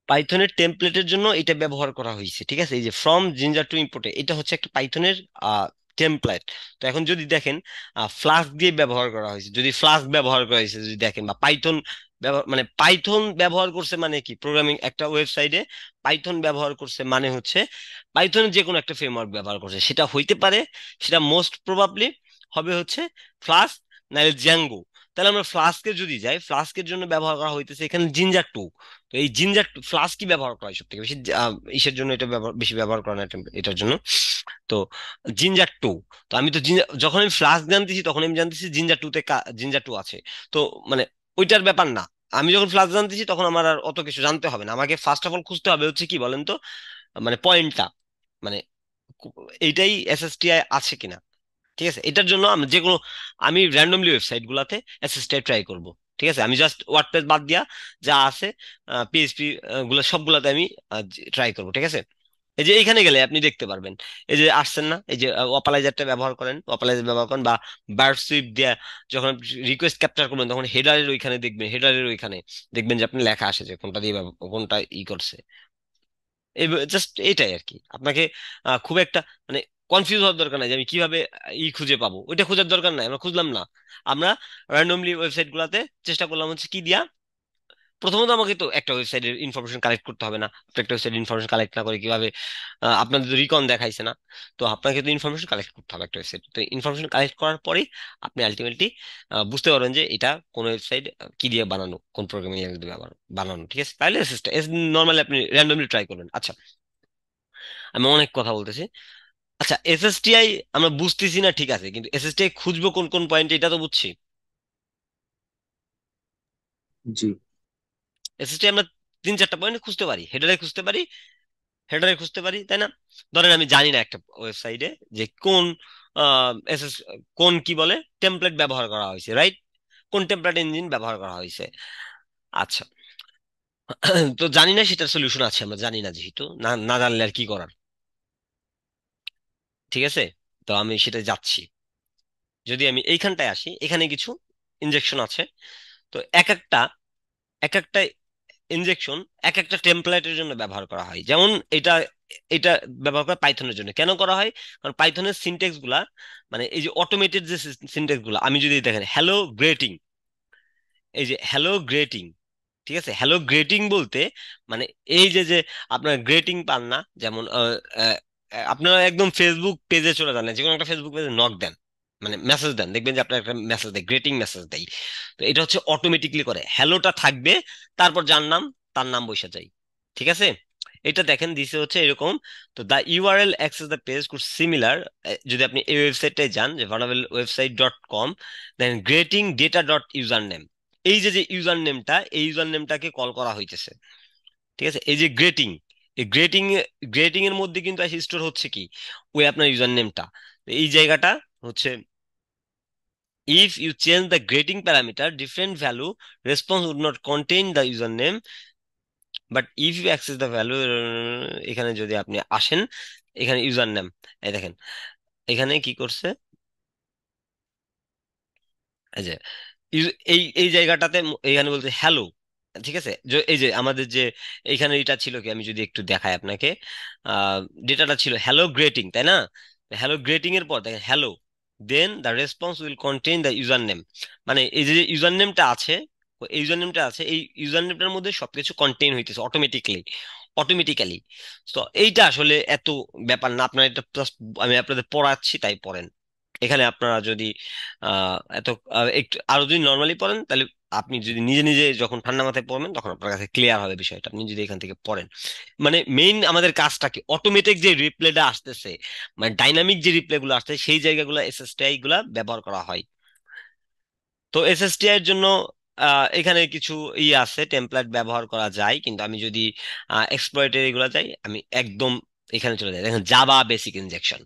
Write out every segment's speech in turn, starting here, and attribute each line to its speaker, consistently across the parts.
Speaker 1: পাইথনের টেমপ্লেটের জন্য এটা ব্যবহার করা হয়েছে, ঠিক আছে। এই যে ফ্রম জিঞ্জার টু ইম্পোর্টে, এটা হচ্ছে একটা পাইথনের টেমপ্লেট। তো এখন যদি দেখেন ফ্লাস্ক দিয়ে ব্যবহার করা হয়েছে, যদি ফ্লাস্ক ব্যবহার করা হয়েছে যদি দেখেন, বা পাইথন ব্যবহার, মানে পাইথন ব্যবহার করছে মানে কি, প্রোগ্রামিং একটা ওয়েবসাইটে পাইথন ব্যবহার করছে মানে হচ্ছে পাইথনের যে কোনো একটা ফ্রেমওয়ার্ক ব্যবহার করছে, সেটা হইতে পারে, সেটা মোস্ট প্রবাবলি হবে হচ্ছে ফ্লাস্ক, নাহলে জ্যাঙ্গো। তাহলে আমরা ফ্লাস্কে যদি যাই, ফ্লাস্কের জন্য ব্যবহার করা হইতেছে এখানে জিঞ্জার টু। তো এই জিঞ্জার ফ্লাস্কই ব্যবহার করা হয় সব থেকে বেশি, ইসের জন্য এটা বেশি ব্যবহার করা হয় এটার জন্য। তো জিঞ্জার টু, তো আমি তো যখন আমি ফ্লাস্ক জানতেছি তখন আমি জানতেছি জিঞ্জার টু তে জিঞ্জার টু আছে। তো মানে ওইটার ব্যাপার না, আমি যখন ফ্লাস্ক জানতেছি তখন আমার আর অত কিছু জানতে হবে না, আমাকে ফার্স্ট অফ অল খুঁজতে হবে হচ্ছে কি বলেন তো, মানে পয়েন্টটা, মানে এইটাই এসএসটিআই আছে কিনা। ঠিক আছে, এটার জন্য আমি যে কোনো, আমি র্যান্ডমলি ওয়েবসাইট গুলাতে এসএসটিআই ট্রাই করব। ঠিক আছে, আমি জাস্ট ওয়ার্ডপ্রেস বাদ দিয়া যা আছে পিএইচপি গুলো সবগুলাতে আমি ট্রাই করব। ঠিক আছে, এই যে এইখানে গেলে আপনি দেখতে পারবেন, এই যে আসছেন না, এই যে অপালাইজারটা ব্যবহার করেন, অপালাইজার ব্যবহার করেন, বা বার্ড সুইপ দিয়ে যখন রিকোয়েস্ট ক্যাপচার করবেন তখন হেডারের ওইখানে দেখবেন, হেডারের ওইখানে দেখবেন যে আপনি লেখা আসে যে কোনটা দিয়ে কোনটা করছে। জাস্ট এইটাই আর কি, আপনাকে খুব একটা মানে কনফিউজ হওয়ার দরকার নাই যে আমি কিভাবে খুঁজে পাবো, ওইটা খোঁজার দরকার নাই, আমরা খুঁজলাম না। আমরা র্যান্ডমলি ওয়েবসাইট গুলাতে চেষ্টা করলাম হচ্ছে কি দিয়া, প্রথমত আমাকে তো একটা ওয়েবসাইটের ইনফরমেশন কালেক্ট করতে হবে না। আপনি একটা ওয়েবসাইটের ইনফরমেশন কালেক্ট না করে কিভাবে, আপনাদের তো রিকন দেখাইছে না, তো আপনাকে তো ইনফরমেশন কালেক্ট করতে হবে একটা ওয়েবসাইট। তো ইনফরমেশন কালেক্ট করার পরেই আপনি আলটিমেটলি বুঝতে পারবেন যে এটা কোন ওয়েবসাইট কি দিয়ে বানানো, কোন প্রোগ্রামিং ল্যাঙ্গুয়েজ দিয়ে বানানো। ঠিক আছে, তাহলে নর্মালি আপনি র্যান্ডমলি ট্রাই করবেন। আচ্ছা, আমি অনেক কথা বলতেছি। আচ্ছা, এসএসটিআই আমরা বুঝতেছি না ঠিক আছে, কিন্তু এসএসটিআই খুঁজবো কোন কোন পয়েন্টে, এটা তো বুঝছি।
Speaker 2: জি।
Speaker 1: এসএসটিআই আমরা তিন চারটা পয়েন্টে খুঁজতে পারি, হেডারে খুঁজতে পারি, হেডারে খুঁজতে পারি, তাই না? ধরেন আমি জানি না একটা ওয়েবসাইটে যে কোন এসএস, কোন কি বলে টেমপ্লেট ব্যবহার করা হয়েছে, রাইট? কোন টেমপ্লেট ইঞ্জিন ব্যবহার করা হয়েছে। আচ্ছা, তো জানি না, সেটার সলিউশন আছে, আমরা জানি না যেহেতু, না না জানলে আর কি করার। ঠিক আছে, তো আমি সেটা যাচ্ছি। যদি আমি এইখানটায় আসি, এখানে কিছু ইনজেকশন আছে। তো এক একটা ইনজেকশন এক একটা টেমপ্লেটের জন্য ব্যবহার করা হয়। যেমন এটা এটা ব্যবহার করা পাইথনের জন্য কেন করা হয়, কারণ পাইথনের সিনটেক্স গুলা, মানে এই যে অটোমেটেড যে সিনটেক্স গুলা, আমি যদি দেখেন হ্যালো গ্রেটিং, এই যে হ্যালো গ্রেটিং, ঠিক আছে, হ্যালো গ্রেটিং বলতে মানে এই যে যে আপনার গ্রেটিং পান না, যেমন আপনারা একদম ফেসবুক পেজে চলে যান, যে কোনো একটা ফেসবুক পেজে নক দেন, মানে মেসেজ দেন, দেখবেন যে আপনার একটা মেসেজ দেয়, গ্রেটিং মেসেজ দেয়। তো এটা হচ্ছে অটোমেটিকলি করে, হ্যালোটা থাকবে, তারপর যার নাম তার নাম বসে যায়। ঠিক আছে, এটা দেখেন দিছে হচ্ছে এরকম। তো the URL access the page could similar, যদি আপনি এই ওয়েবসাইটে যান যে vulnerableWebsite.com, then greeting data dot user name, এই যে যে ইউজার নেমটা, এই ইউজার নেমটাকে কল করা হইতেছে। ঠিক আছে, এই যে গ্রেটিং, এই গ্রেটিং এর মধ্যে কিন্তু স্টোর হচ্ছে কি, ওই আপনার ইউজার নেমটা। এই জায়গাটা হচ্ছে, if you change the greeting parameter different value response would not contain the user name, but if you access the value, এখানে যদি আপনি আসেন, এখানে ইউজার নেম, এই দেখেন এখানে কি করছে, এই যে এই এই জায়গাটাতে এখানে বলতে হ্যালো। ঠিক আছে, এই যে আমাদের যে এইখানে এটা ছিল কি, আমি যদি একটু দেখাই আপনাকে, ডেটাটা ছিল হ্যালো গ্রেটিং, তাই না? হ্যালো গ্রেটিং এর পর দেখেন hello, then the response will contain the user name, মানে এই যে ইউজার নেমটা আছে, এই ইউজার নেমটা আছে, এই ইউজার নেমটার মধ্যে সবকিছু কন্টেইন হইতেছে অটোমেটিক্যালি। তো এইটা আসলে এত ব্যাপার না, আপনার এটা just আমি আপনাদের পড়াচ্ছি তাই পড়েন। এখানে আপনারা যদি এত একটু আরো যদি নর্মালি পড়েন, তাহলে আপনি যদি নিজে নিজে যখন ঠান্ডা মাথায় পড়বেন তখন আপনার কাছে ক্লিয়ার হবে বিষয়টা, আপনি যদি এখান থেকে পড়েন। মানে মেইন আমাদের কাজটা কি, অটোমেটিক যে রিপ্লেটা আসতেছে, মানে ডাইনামিক যে রিপ্লে গুলো আসছে, সেই জায়গাগুলো এসএসটিআই গুলা ব্যবহার করা হয়। তো এসএসটিআই এর জন্য এখানে কিছু আছে, টেমপ্লেট ব্যবহার করা যায়, কিন্তু আমি যদি এক্সপ্লয়েটের এগুলো যাই, আমি একদম এখানে চলে যাই, দেখেন জাভা বেসিক ইনজেকশন,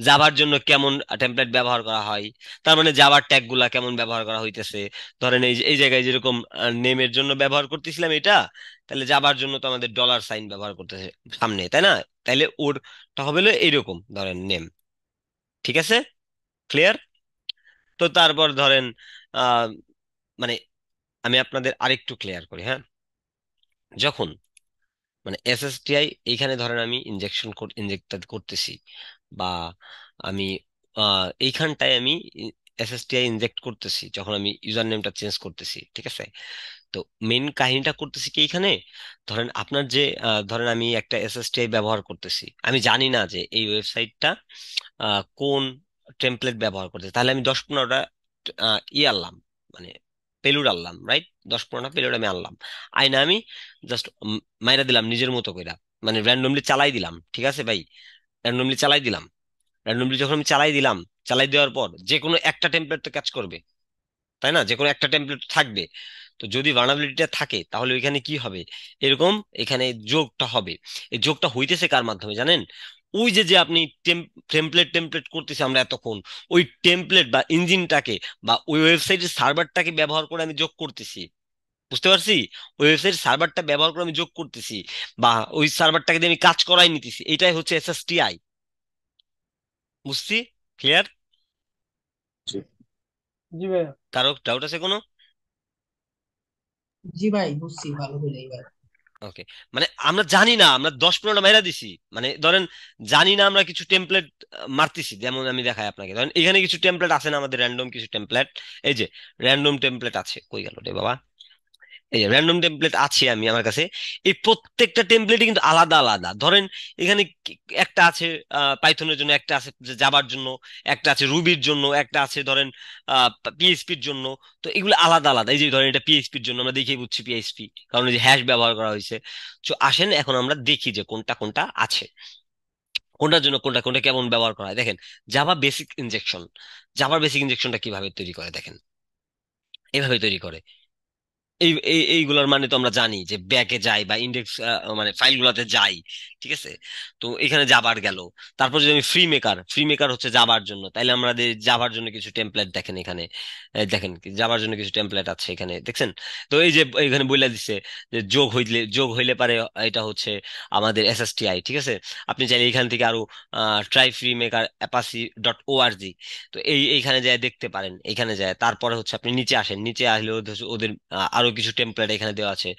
Speaker 1: জাভার জন্য কেমন টেমপ্লেট ব্যবহার করা হয়, তার মানে জাভার ট্যাগ গুলা কেমন ব্যবহার করা হইতেছে। ধরেন এই জায়গায় যেরকম নেমের জন্য ব্যবহার করতেছিলাম এটা, তাহলে জাভার জন্য তো আমাদের ডলার সাইন ব্যবহার করতেছে সামনে, তাই না? তাইলে ওরটা হবে হলো এইরকম, ধরেন নেম। ঠিক আছে, ক্লিয়ার? তো তারপর ধরেন আহ মানে আমি আপনাদের আরেকটু ক্লিয়ার করি, হ্যাঁ। যখন মানে এসএসটিআই এইখানে ধরেন আমি ইনজেক্ট করতেছি, বা আমি এইখানটায় আমি এসএসটিআই ইনজেক্ট করতেছি যখন আমি ইউজার নেমটা চেঞ্জ করতেছি, ঠিক আছে। তো মেন কাহিনীটা করতেছি কি এখানে, ধরেন আপনার যে ধরেন আমি একটা এসএসটিআই ব্যবহার করতেছি, আমি জানি না যে এই ওয়েবসাইটটা কোন টেমপ্লেট ব্যবহার করতেছে, তাহলে আমি 10-15টা আনলাম, মানে পেলুড আনলাম, রাইট? 10-15টা পেলুড আমি আনলাম, আইনা আমি জাস্ট মাইরা দিলাম নিজের মতো কইরা, মানে র্যান্ডমলি চালাই দিলাম, ঠিক আছে ভাই, র্যান্ডমলি চালাই দিলাম। র্যান্ডমলি যখন আমি চালাই দিলাম, চালাই দেওয়ার পর যে কোনো একটা টেমপ্লেট তো কাজ করবে, তাই না? যে কোনো একটা টেমপ্লেট থাকবে। তো যদি ভার্নাবিলিটিটা থাকে তাহলে ওইখানে কি হবে, এরকম এখানে যোগটা হবে। এই যোগটা হইতেছে কার মাধ্যমে জানেন? ওই যে যে আপনি টেমপ্লেট টেমপ্লেট করতেছি আমরা এতক্ষণ, ওই টেমপ্লেট বা ইঞ্জিনটাকে বা ওই ওয়েবসাইটের সার্ভারটাকে ব্যবহার করে আমি যোগ করতেছি, বুঝতে পারছি? ওই ওয়েবসাইট সার্ভারটা ব্যবহার করে আমি যোগ করতেছি, বা ওই সার্ভারটাকে দিয়ে আমি কাজ করাই নিতেছি, এটাই হচ্ছে এসএসটিআই। বুঝছি? ক্লিয়ার?
Speaker 2: জি। জি ভাইয়া।
Speaker 1: কারো ডাউট আছে কোনো?
Speaker 2: জি ভাই, বুঝছি ভালো করে এবার।
Speaker 1: ওকে। মানে আমরা জানি না, আমরা 10-15টা মেরা দিছি, মানে ধরেন জানি না আমরা কিছু টেমপ্লেট মারতেছি, যেমন আমি দেখাই আপনাকে, ধরেন এখানে কিছু টেমপ্লেট আছে না আমাদের, র্যান্ডম কিছু টেমপ্লেট, এই যে র্যান্ডম টেমপ্লেট আছে, কই গেল রে বাবা, এই যে র্যান্ডম টেমপ্লেট আছে আমি আমার কাছে। এই প্রত্যেকটা টেমপ্লেটই কিন্তু আলাদা আলাদা, ধরেন এখানে একটা আছে পাইথনের জন্য, একটা আছে জাভার জন্য, একটা আছে রুবির জন্য, একটা আছে ধরেন পিএইচপির জন্য। তো এগুলো আলাদা আলাদা, এই যে ধরেন এটা পিএইচপির জন্য, আমরা দেখেই বুঝছি পিএইচপি, কারণ এই যে হ্যাশ ব্যবহার করা হয়েছে। তো আসেন এখন আমরা দেখি যে কোনটা কোনটা আছে, কোনটার জন্য কোনটা কোনটা কেমন ব্যবহার করা হয়। দেখেন, জাভা বেসিক ইনজেকশন, জাভার বেসিক ইনজেকশনটা কিভাবে তৈরি করে দেখেন, এইভাবে তৈরি করে। এইগুলোর মানে তো আমরা জানি যে ব্যাকে যাই বা ইন্ডেক্স, মানে ফাইল গুলাতে যাই, ঠিক আছে। তো এখানে জাবার গেল। তারপর যদি আমি ফ্রি মেকার হচ্ছে জাবার জন্য, তাইলে আমরা জাবার জন্য কিছু টেমপ্লেট দেখেন এখানে, দেখেন জাবার জন্য কিছু টেমপ্লেট আছে এখানে, দেখছেন? তো এই যে এখানে বইলা দিচ্ছে যে যোগ হইলে পারে, এটা হচ্ছে আমাদের এসএসটিআই, ঠিক আছে। আপনি চাইলে এখান থেকে আরো ট্রাই ফ্রি মেকার apache.org, তো এইখানে যায় দেখতে পারেন, এখানে যায়। তারপরে হচ্ছে আপনি নিচে আসেন, নিচে আসলে ওদের ওদের আরো কিছু টেমপ্লেট এখানে দেওয়া আছে।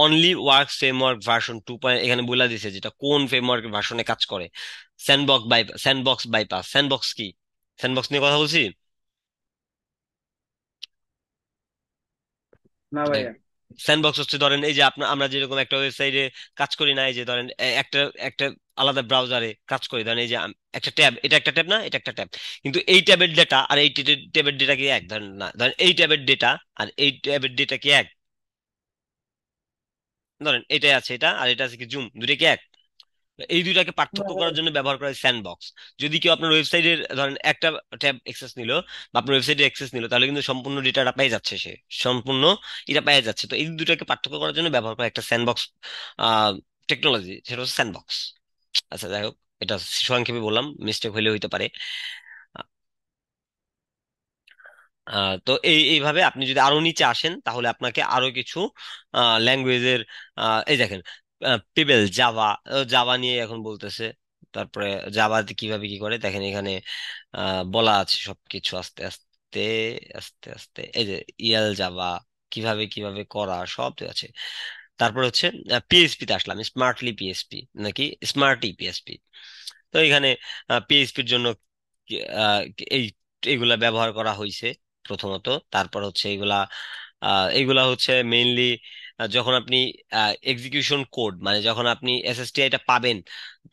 Speaker 1: অনলি ওয়ার্ক ফ্রেমওয়ার্ক ভার্সন 2 এখানে বলে দিছে যেটা কোন ফ্রেমওয়ার্ক ভার্সনে কাজ করে। স্যান্ডবক্স বাইপাস, স্যান্ডবক্স কি? স্যান্ডবক্স নিয়ে কথা বলছি।
Speaker 2: না ভাইয়া।
Speaker 1: স্যান্ডবক্স হচ্ছে ধরেন এই যে আপনার, আমরা যেরকম একটা ওয়েবসাইটে কাজ করি না, এই যে ধরেন একটা একটা আলাদা ব্রাউজারে কাজ করি, ধরেন এই যে একটা ট্যাব, এটা একটা ট্যাব না, এটা একটা ট্যাব, কিন্তু এই ট্যাবের ডেটা আর এই ট্যাবের ডেটা কি এক? ধরেন না, ধরেন এই ট্যাবের ডেটা আর এই ট্যাবের ডেটা কি এক? ধরেন এটাই আছে এটা, আর এটা আছে কি জুম, দুটো কি এক? এই দুইটাকে
Speaker 2: না
Speaker 1: পার্থক্য
Speaker 2: ভাই।
Speaker 1: করার জন্য ব্যবহার করা হয় স্যান্ডবক্স। যদি কেউ আপনার ওয়েবসাইটের ধরেন একটা ট্যাব অ্যাক্সেস নিল, বা আপনার ওয়েবসাইটে অ্যাক্সেস নিল, তাহলে কিন্তু সম্পূর্ণ ডেটাটা পেয়ে যাচ্ছে সে, সম্পূর্ণ এটা পেয়ে যাচ্ছে। তো এই দুটাকে পার্থক্য করার জন্য ব্যবহার করা একটা স্যান্ডবক্স টেকনোলজি, সেটা হচ্ছে স্যান্ডবক্স। আচ্ছা যাই হোক, এটা সংক্ষেপে বললাম, মিস্টেক হইলে হইতে পারে। তো এইভাবে আপনি যদি আরো নিচে আসেন তাহলে আপনাকে আরো কিছু ল্যাঙ্গুয়েজের, এই দেখেন, পেবেল জাভা, জাভা নিয়ে এখন বলতেছে। তারপরে জাভাতে কিভাবে কি করে দেখেন এখানে বলা আছে সবকিছু আস্তে আস্তে আস্তে আস্তে, এই যে ইএল জাভা কিভাবে কিভাবে করা সব দেওয়া আছে। তারপর হচ্ছে পিএইচপি তে আসলাম, স্মার্টলি পিএইচপি নাকি স্মার্টি পিএইচপি। তো এখানে পিএইচপির জন্য কি- আহ, এই এগুলা ব্যবহার করা হয়েছে প্রথমত। তারপর হচ্ছে এগুলা হচ্ছে মেইনলি যখন আপনি এক্সিকিউশন কোড, মানে যখন আপনি এসএসটিআই টা পাবেন,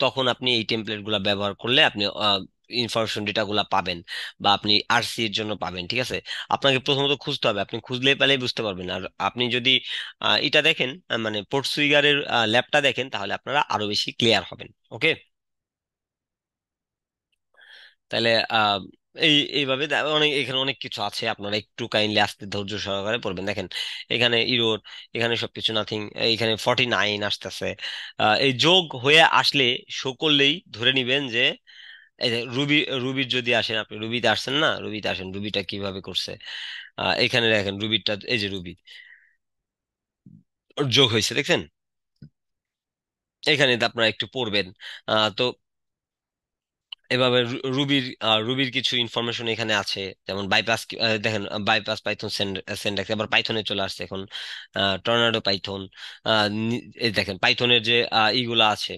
Speaker 1: তখন আপনি এই টেমপ্লেট গুলা ব্যবহার করলে আপনি ইনফরমেশন ডেটা গুলা পাবেন, বা আপনি আরসি এর জন্য পাবেন, ঠিক আছে। আপনাকে প্রথমত খুঁজতে হবে, আপনি খুঁজলে পেলেই বুঝতে পারবেন। আর আপনি যদি এটা দেখেন, মানে পোর্টসুইগারের ল্যাবটা দেখেন, তাহলে আপনারা আরো বেশি ক্লিয়ার হবেন। ওকে। তাহলে এইভাবে অনেক, এখানে অনেক কিছু আছে, আপনারা একটু কাইন্ডলি আস্তে ধৈর্য সহকারে পড়বেন। দেখেন এখানে ইরোর, এখানে সবকিছু নাথিং, এখানে 49 আসতেছে। এই যোগ হয়ে আসলে শো করলেই ধরে নিবেন যে এই যে রুবির যদি আসেন, আপনি রুবিতে আসছেন না, রুবিতে আসেন, রুবিটা কিভাবে করছে। এখানে দেখেন রুবিটা, এই যে রুবি যোগ হয়েছে, দেখছেন? এখানে তো আপনারা একটু পড়বেন। তো এভাবে রুবির কিছু ইনফরমেশন এখানে আছে, যেমন বাইপাস, দেখেন বাইপাস পাইথন সিনট্যাক্স আবার পাইথনে চলে আসছে এখন, টর্নাডো পাইথন। এই দেখেন পাইথনের যে ইগুলা আছে,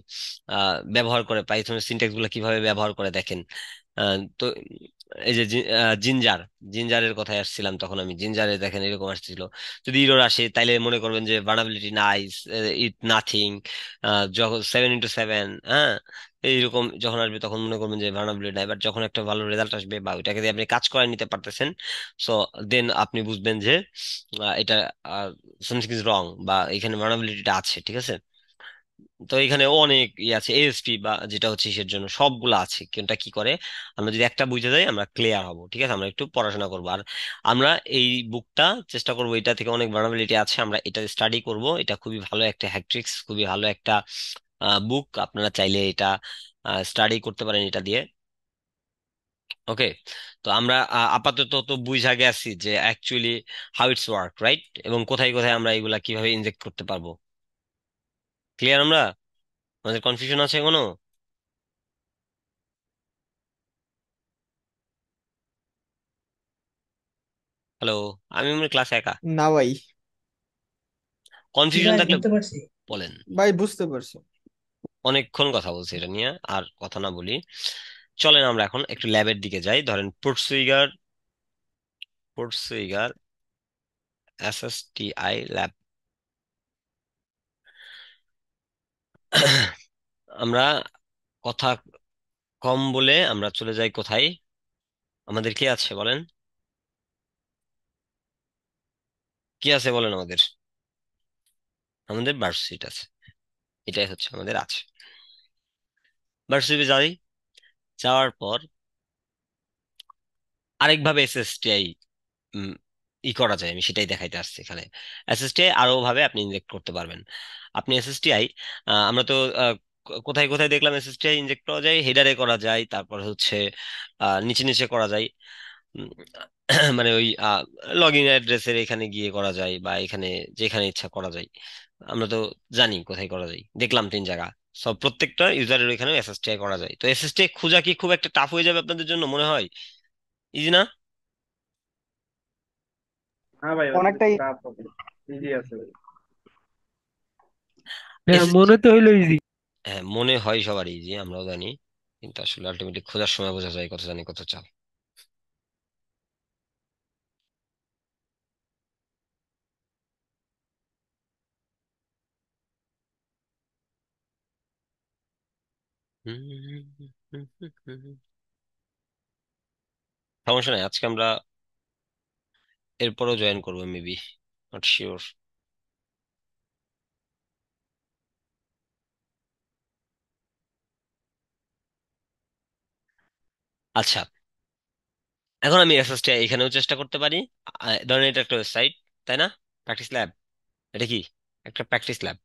Speaker 1: ব্যবহার করে পাইথনের সিনট্যাক্স গুলা কিভাবে ব্যবহার করে দেখেন। তো এই যে জিঞ্জার, জিঞ্জারের কথায় আসছিলাম, তখন আমি জিঞ্জারে দেখেন এরকম আসছিল। যদি ইরর আসে তাইলে মনে করবেন যে ভার্নাবিলিটি নাইস, ইট নাথিং, যখন 7x7, হ্যাঁ, এইরকম যখন আসবে তখন মনে করবেন যে ভার্নাবিলিটি নাই। বাট যখন একটা ভালো রেজাল্ট আসবে বা ওইটাকে দিয়ে আপনি কাজ করে নিতে পারতেছেন, সো দেন আপনি বুঝবেন যে এটা সামথিং ইজ রং, বা এখানে ভার্নাবিলিটিটা আছে, ঠিক আছে। তো এখানে অনেক আছে, এএসপি বা যেটা হচ্ছে সের জন্য সবগুলো আছে, কোনটা কি করে। আমরা যদি একটা বুঝে যাই আমরা ক্লিয়ার হব, ঠিক আছে। আমরা একটু পড়াশোনা করবো, আর আমরা এই বুকটা চেষ্টা করবো, এটা থেকে অনেক ভার্নাবিলিটি আছে, আমরা এটা স্টাডি করব। এটা খুবই ভালো একটা হ্যাকট্রিক্স, খুবই ভালো একটা বুক, আপনারা চাইলে এটা স্টাডি করতে পারেন এটা দিয়ে। ওকে, তো আমরা আপাতত তো বুঝা গেছি যে actually how it's work, right, এবং কোথায় কোথায় আমরা এগুলা কিভাবে ইনজেক্ট করতে পারবো। ক্লিয়ার আমরা? আমাদের কনফিউশন আছে কোনো? হ্যালো, আমি মনে ক্লাস একা।
Speaker 3: না ভাই।
Speaker 2: জি
Speaker 1: কনফিউশন
Speaker 2: ভাই,
Speaker 1: থাকলে
Speaker 2: বুঝতে পারছি।
Speaker 1: বলেন।
Speaker 3: ভাই বুঝতে পারছি।
Speaker 1: অনেকক্ষণ কথা বলছি এটা নিয়ে, আর কথা না বলি। চলেন আমরা এখন একটু ল্যাবের দিকে যাই। ধরেন পোর্টসুইগার, পোর্টসুইগার এসএসটিআই ল্যাব। আমরা কথা কম বলে আমরা চলে যাই কোথায়? আমাদের কি আছে বলেন, কি আছে বলেন আমাদের? আমাদের ভার্সিটি আছে, এটাই হচ্ছে আমাদের আছে। ভার্সিটি যাই, যাওয়ার পর আরেকভাবে এসএসটিআই করা যায়, আমি সেটাই দেখাইতে আসছি এখানে। এসএসটিআই আরো ভাবে আপনি ইনজেক্ট করতে পারবেন। আপনি এসএসটিআই, আমরা তো কোথায় কোথায় দেখলাম এসএসটিআই ইনজেক্ট করা যায়, হেডারে করা যায়, তারপর হচ্ছে নিচে নিচে করা যায়। উম, মানে ওই লগ ইন অ্যাড্রেসের এখানে গিয়ে করা যায়, বা এখানে যেখানে ইচ্ছা করা যায়। আমরা তো জানি কোথায় করা যায়, দেখলাম 3 জায়গা। সব প্রত্যেকটা ইউজারের এখানে এসএসটিআই করা যায়। তো এসএসটিআই খোঁজা কি খুব একটা টাফ হয়ে যাবে আপনাদের জন্য মনে হয়? ইজি না?
Speaker 4: হ্যাঁ ভাই, ওটা একটু
Speaker 3: অনেকটাই।
Speaker 4: টাফ হবে। ইজি আছে ভাই।
Speaker 2: হ্যাঁ, মনে তো হইলো ইজি।
Speaker 1: হ্যাঁ, মনে হয় সবারই যে আমরাও জানি, কিন্তু আসলে আলটিমেটলি খোঁজার সময় বোঝা যায় কত জানি কত চাল। সমস্যা নাই, আজকে আমরা এরপরও জয়েন করবো মেবি, নট শিওর। আচ্ছা, এখন আমি এসএসটি এখানেও চেষ্টা করতে পারি। ধরেন এটা একটা ওয়েবসাইট, তাই না? প্র্যাকটিস ল্যাব, এটা কি একটা প্র্যাকটিস ল্যাব?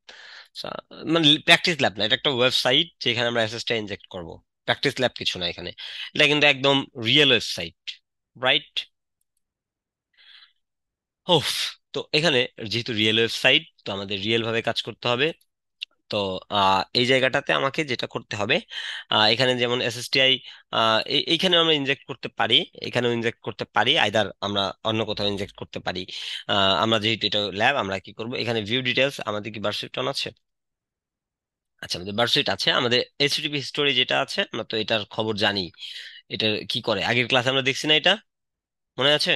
Speaker 1: মানে প্র্যাকটিস ল্যাব না, এটা একটা ওয়েবসাইট যেখানে আমরা এসএসটি ইনজেক্ট করব। প্র্যাকটিস ল্যাব কিছু না এখানে, এটা কিন্তু একদম রিয়েল ওয়েবসাইট, রাইট? ওফ, তো এখানে যেহেতু রিয়েল ওয়েবসাইট, তো আমাদের রিয়েল ভাবে কাজ করতে হবে। তো এই জায়গাটাতে আমাকে যেটা করতে হবে, এখানে যেমন এসএসটিআই এইখানে আমরা ইনজেক্ট করতে পারি, এখানেও ইনজেক্ট করতে পারি, আইদার আমরা অন্য কোথাও ইনজেক্ট করতে পারি। আমরা যেহেতু এটা ল্যাব, আমরা কি করব, এখানে ভিউ ডিটেলস, আমাদের কি ভার্সিটি অন আছে? আচ্ছা, আমাদের ভার্সিটি আছে, আমাদের এইচটিটিপি হিস্টোরি যেটা আছে, আমরা তো এটার খবর জানি। এটা কি করে আগের ক্লাসে আমরা দেখছি না, এটা মনে আছে?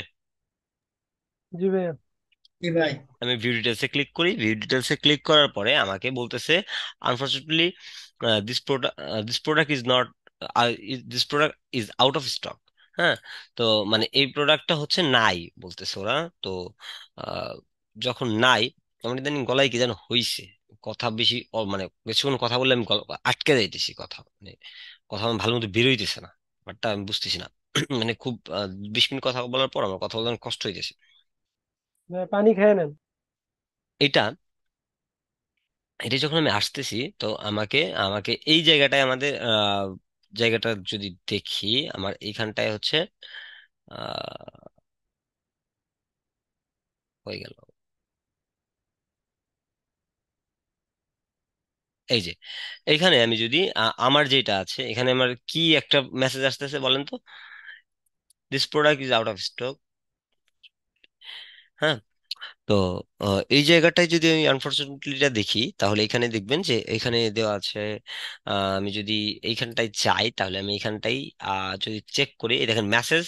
Speaker 2: জি ভাইয়া। জি ভাই।
Speaker 1: আমি ভিউ ডিটেলসে ক্লিক করি, ভিউ ডিটেলসে ক্লিক করার পরে আমাকে বলতেছে unfortunately this product this product is not this product is out of stock. হ্যাঁ, তো মানে এই প্রোডাক্টটা হচ্ছে নাই বলতেছে ওরা। তো আহ, যখন নাই, আমার ইদানিং গলায় কি যেন হইছে, কথা বেশি মানে বেশিক্ষণ কথা বললে আমি আটকে যাইতেছি, কথা মানে কথা আমার ভালো মতো বেরোইতেছে না, বাটটা আমি বুঝতেছি না। মানে খুব 20 মিনিট কথা বলার পর আমার কথা বলতে অনেক কষ্ট হইতেছে।
Speaker 2: ভাইয়া, পানি খেয়ে নেন।
Speaker 1: এটা এটা যখন আমি আসতেছি, তো আমাকে আমাকে এই জায়গাটায় আমাদের জায়গাটা যদি দেখি, আমার এইখানটায় হচ্ছে আহ হয়ে গেল। এই যে এখানে আমি যদি আমার যেটা আছে এখানে আমার কি একটা মেসেজ আসতেছে বলেন তো, this product is out of stock. হ্যাঁ, তো এই জায়গাটায় যদি আমি আনফরচুনেটলিটা দেখি তাহলে এখানে দেখবেন যে এখানে দেওয়া আছে, আমি যদি এইখানটায় যাই তাহলে আমি এইখানটাই যদি চেক করি, এই দেখেন মেসেজ,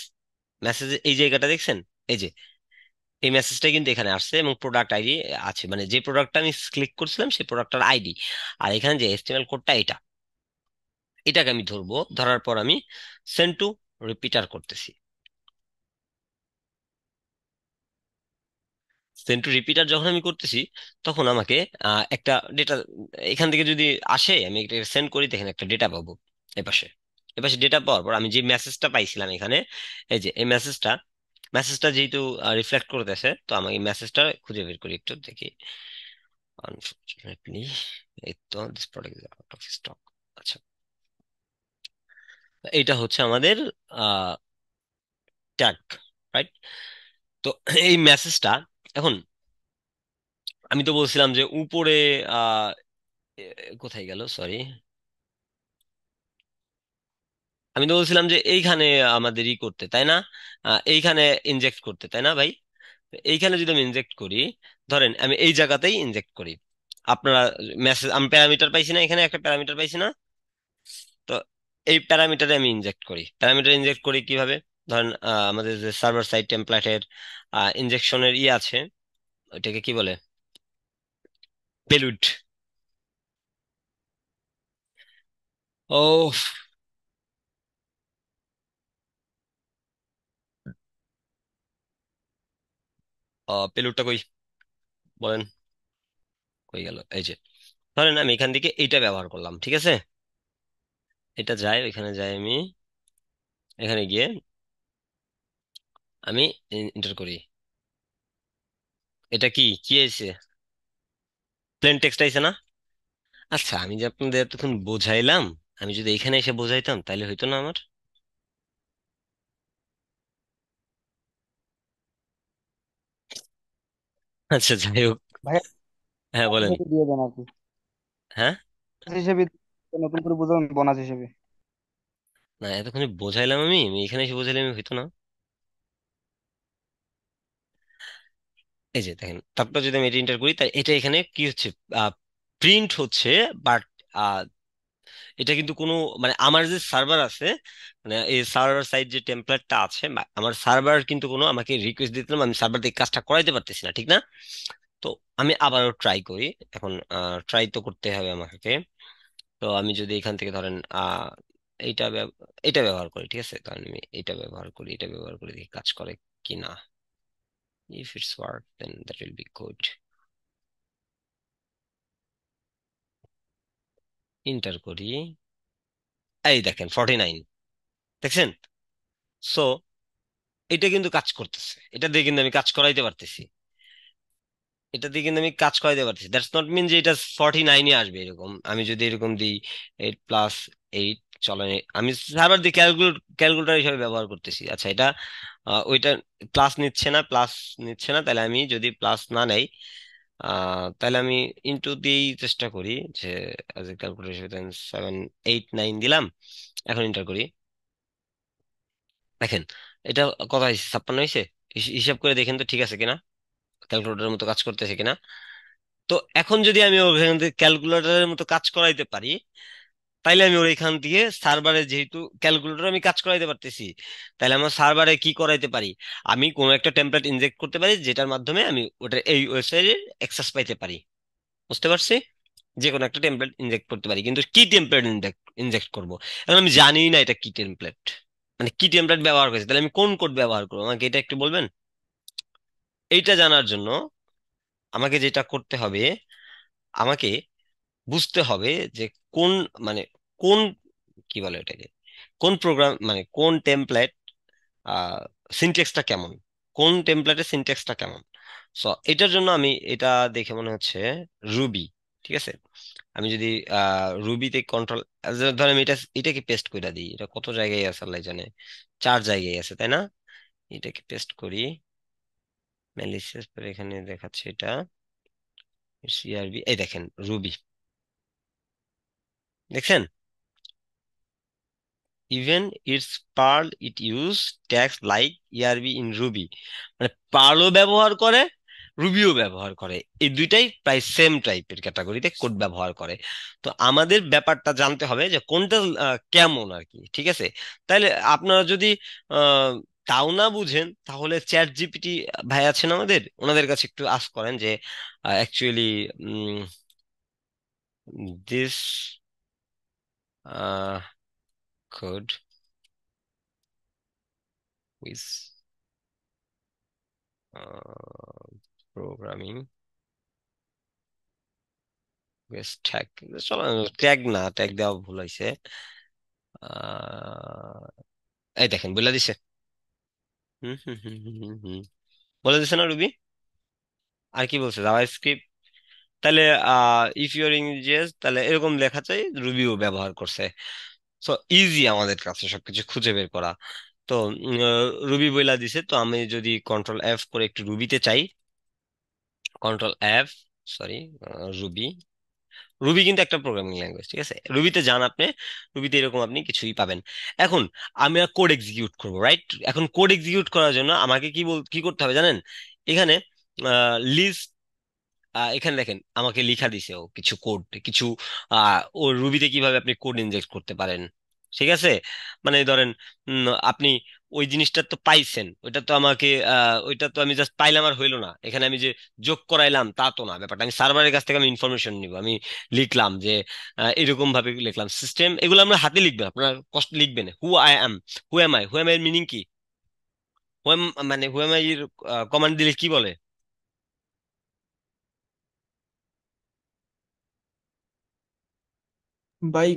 Speaker 1: মেসেজ এই জায়গাটা দেখছেন, এই যে এই মেসেজটা কিন্তু এখানে আসছে এবং প্রোডাক্ট আইডি আছে, মানে যে প্রোডাক্টটা আমি ক্লিক করছিলাম সেই প্রোডাক্টটার আইডি। আর এখানে যে এসটিএমএল কোডটা এটা, এটাকে আমি ধরবো, ধরার পর আমি সেন্ড টু রিপিটার করতেছি। সেন্ড টু রিপিটার যখন আমি করতেছি তখন আমাকে একটা ডেটা এখান থেকে যদি আসে, আমি এটা সেন্ড করি, দেখেন একটা ডেটা পাবো এপাশে। এপাশে ডেটা পাওয়ার পর আমি যে মেসেজটা পাইছিলাম এখানে, এই যে এই মেসেজটা, মেসেজটা যেহেতু রিফ্লেক্ট করতেছে, তো আমি এই মেসেজটা খুঁজে বের করি, একটু দেখি। আনফরচুনেটলি এই তো this product is out of stock. আচ্ছা, এইটা হচ্ছে আমাদের ট্যাগ, রাইট? তো এই মেসেজটা এখন, আমি তো বলছিলাম যে উপরে আহ কোথায় গেল, সরি, আমি তো বলছিলাম যে এইখানে আমাদের ই করতে, তাই না? এইখানে ইনজেক্ট করতে, তাই না ভাই? তো এইখানে যদি আমি ইনজেক্ট করি, ধরেন আমি এই জায়গাতেই ইনজেক্ট করি, আপনারা মেসেজ, আমি প্যারামিটার পাইছি না, এখানে একটা প্যারামিটার পাইছি না? তো এই প্যারামিটারে আমি ইনজেক্ট করি, প্যারামিটার ইনজেক্ট করি কিভাবে? ধরেন আমাদের যে সার্ভার সাইড টেমপ্লেটের ইনজেকশনের ই আছে, ওইটাকে কি বলে, পেলুড। ও, পেলুডটা কই বলেন, কই গেল? এই যে ধরেন আমি এখান থেকে এইটা ব্যবহার করলাম, ঠিক আছে? এটা যাই, ওইখানে যাই, আমি এখানে গিয়ে আমি এন্টার করি। এটা কি কি আইছে? প্লেন টেক্সট আইছে না? আচ্ছা, আমি যে আপনাদের এতক্ষণ বোঝাইলাম, আমি যদি এখানে এসে বোঝাইতাম তাহলে হইতো না আমার? আচ্ছা, যাই হোক।
Speaker 3: ভাই
Speaker 1: হ্যাঁ বলেন।
Speaker 3: হিসেবে দিয়ে দেন আর কি,
Speaker 1: হ্যাঁ,
Speaker 3: হিসেবে নতুন করে বুঝাবেন বোনাস হিসেবে।
Speaker 1: না এতক্ষণ বোঝাইলাম, আমি এখানে এসে বোঝাইলাম হইতো না? এই যে দেখেন, তারপর যদি আমি এটা এন্টার করি, তাই এটা এখানে কি হচ্ছে, প্রিন্ট হচ্ছে, বাট এটা কিন্তু কোনো, মানে আমার যে সার্ভার আছে, মানে এই সার্ভার সাইড যে টেমপ্লেটটা আছে, আমার সার্ভার কিন্তু কোনো আমাকে রিকোয়েস্ট দিতে, আমি সার্ভার থেকে কাজটা করাইতে পারতেছি না, ঠিক না? তো আমি আবারও ট্রাই করি। এখন ট্রাই তো করতে হবে আমাকে। তো আমি যদি এখান থেকে ধরেন এইটা এটা ব্যবহার করি, ঠিক আছে, কারণ আমি এটা ব্যবহার করি, এটা ব্যবহার করি, দেখি কাজ করে কি না। If it's work then that will be good. Enter করি, এই দেখেন 49, দেখছেন? সো এটা কিন্তু কাজ করতেছে, এটা দিয়ে কিন্তু আমি কাজ করাইতে পারতেছি, এটা দিয়ে কিন্তু আমি কাজ করাইতে পারতেছি। দ্যাটস নট মিন যে এটা 49-ই আসবে এরকম। আমি যদি এরকম দিই 8+8, চলেন আমি সার্ভার দিয়ে ক্যালকুলেটর হিসেবে ব্যবহার করতেছি। আচ্ছা, এটা ওইটা প্লাস নিচ্ছে না, প্লাস নিচ্ছে না, তাহলে আমি যদি প্লাস না নেই, তাহলে আমি ইনটু দিয়েই চেষ্টা করি যে অ্যাজ এ ক্যালকুলেটর হিসেবে 7, 8, 9 দিলাম। এখন এন্টার করি, দেখেন এটা কত হয়েছে, 56 হয়েছে। হিসাব করে দেখেন তো ঠিক আছে কিনা, ক্যালকুলেটরের মতো কাজ করতেছে কিনা। তো এখন যদি আমি ওখান থেকে ক্যালকুলেটরের মতো কাজ করাইতে পারি, তাইলে আমি ওর এখান থেকে সার্ভারে, যেহেতু ক্যালকুলেটর আমি কাজ করাইতে পারতেছি, তাহলে আমার সার্ভারে কি করাইতে পারি, আমি কোনো একটা টেমপ্লেট ইনজেক্ট করতে পারি, যেটার মাধ্যমে আমি ওটা এই ওয়েবসাইটের অ্যাক্সেস পাইতে পারি। বুঝতে পারছি? যে কোনো একটা টেমপ্লেট ইনজেক্ট করতে পারি, কিন্তু কি টেমপ্লেট ইনজেক্ট করবো, এখন আমি জানি না এটা কি টেমপ্লেট, মানে কি টেমপ্লেট ব্যবহার করেছে, তাহলে আমি কোন কোড ব্যবহার করবো, আমাকে এটা একটু বলবেন? এইটা জানার জন্য আমাকে যেটা করতে হবে, আমাকে বুঝতে হবে যে কোন, মানে কোন, কি বলে এটাকে, কোন প্রোগ্রাম, মানে কোন টেমপ্লেট সিনট্যাক্সটা কেমন, কোন টেমপ্লেটের সিনট্যাক্সটা কেমন। সো এটার জন্য আমি এটা দেখে মনে হচ্ছে রুবি, ঠিক আছে। আমি যদি রুবিতে কন্ট্রোল, ধর আমি এটাকে পেস্ট করে দিই, এটা কত জায়গায় আছে আল্লাহ জানে, 4 জায়গায় আছে, তাই না? এটাকে পেস্ট করি, ম্যালিসিয়াস পরে এখানে দেখাচ্ছে এটা সিআরবি, এই দেখেন রুবি। দেখছেন? Even it's Perl it use tags like ERB in Ruby, মানে পার্লও ব্যবহার করে, রুবিও ব্যবহার করে, এই দুইটাই প্রায় সেম টাইপের ক্যাটাগরিতে কোড ব্যবহার করে। তো আমাদের ব্যাপারটা জানতে হবে যে কোনটা কেমন আর কি, ঠিক আছে? তাহলে আপনারা যদি আহ, তাও না বুঝেন, তাহলে চ্যাট জিপিটি ভাই আছেন আমাদের, ওনাদের কাছে একটু আস্ক করেন যে actually this code with programming বেশ ট্যাগ, চলো ট্যাগ না, ট্যাগ দেওয়া ভুল হয়েছে। আহ, এই দেখেন বলে দিছে। হুম হুম হুম হুম হুম হুম। বলে দিছে না রুবি? আর কি বলছে, জাভা স্ক্রিপ্ট। তাহলে ইফ ইউর ইংরেজিস, তাহলে এরকম লেখা চাই, রুবিও ব্যবহার করছে। সো ইজি আমাদের কাছে সবকিছু খুঁজে বের করা। তো রুবি বইলা দিছে, তো আমি যদি কন্ট্রোল এফ করে একটু রুবিতে চাই, control F, sorry, Ruby. Ruby কিন্তু একটা প্রোগ্রামিং ল্যাঙ্গুয়েজ, ঠিক আছে? রুবিতে যান আপনি, রুবিতে এরকম আপনি কিছুই পাবেন। এখন আমি কোড এক্সিকিউট করবো, রাইট? এখন কোড এক্সিকিউট করার জন্য আমাকে কি করতে হবে জানেন? এখানে লিস্ট, এখানে দেখেন আমাকে লিখা দিছে ও কিছু কোড, কিছু ও রুবিতে কিভাবে আপনি কোড ইনজেক্ট করতে পারেন, ঠিক আছে? মানে ধরেন আপনি ওই জিনিসটা তো পাইছেন, ওইটা তো আমাকে ওইটা তো আমি জাস্ট পাইলাম আর হইলো না, এখানে আমি যে যোগ করাইলাম তা তো না ব্যাপারটা, আমি সার্ভারের কাছ থেকে আমি ইনফরমেশন নিব, আমি লিখলাম যে এরকম ভাবে লিখলাম সিস্টেম, এগুলো আমরা হাতে লিখবেন, আপনার কষ্ট লিখবেন who I am, who am I এর মিনিং কি? হু এম, মানে হু এম আই এর কমান্ড দিলে কি বলে?
Speaker 5: ভাই